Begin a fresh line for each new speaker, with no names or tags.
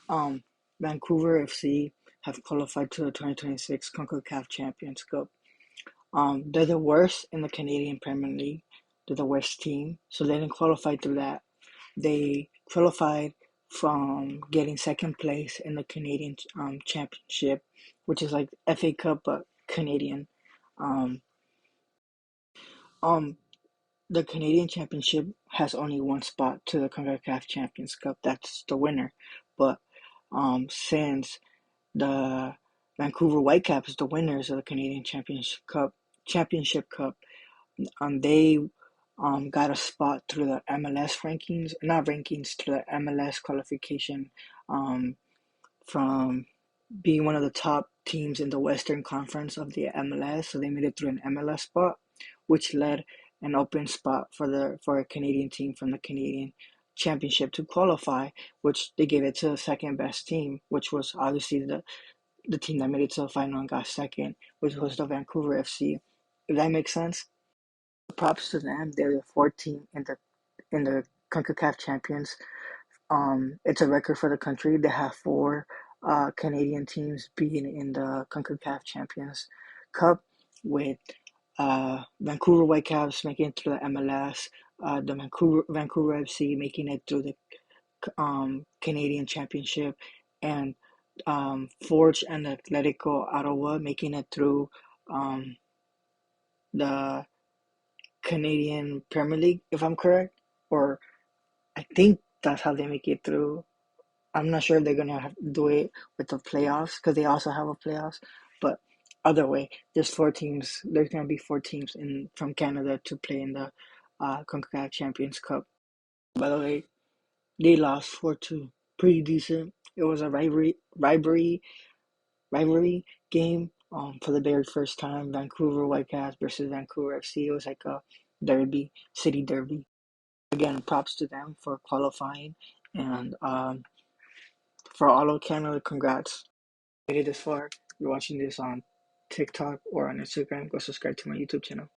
Um, Vancouver FC have qualified to the 2026 Concacaf Champions Cup. They're the worst in the Canadian Premier League. They're the worst team, so they didn't qualify through that. They qualified from getting second place in the Canadian Championship, which is like FA Cup but Canadian. Um, um, the Canadian Championship has only one spot to the Concacaf Champions Cup. That's the winner. But since the Vancouver Whitecaps, the winners of the Canadian Championship Cup, they got a spot through the MLS rankings, not rankings, through the MLS qualification, um, from being one of the top teams in the Western Conference of the MLS. So they made it through an MLS spot, which led an open spot for a Canadian team from the Canadian Championship to qualify, which they gave it to the second best team, which was obviously the team that made it to the final and got second, which was the Vancouver FC. If that makes sense. Props to them. They're the fourth team in the CONCACAF champions. It's a record for the country. They have four Canadian teams being in the CONCACAF Champions Cup, with Vancouver Whitecaps making it through the MLS, the Vancouver FC making it through the Canadian Championship, and Forge and Atletico Ottawa making it through um, the Canadian Premier League, if I'm correct, or I think that's how they make it through. I'm not sure if they're gonna do it with the playoffs because they also have a playoffs. But other way, there's four teams. There's gonna be four teams in from Canada to play in the Concacaf Champions Cup. By the way, they lost 4-2, pretty decent. It was a rivalry game. For the very first time, Vancouver Whitecaps versus Vancouver FC. It was like a derby, city derby. Again, props to them for qualifying, and for all of Canada, congrats. Made it this far. You're watching this on TikTok or on Instagram, go subscribe to my YouTube channel.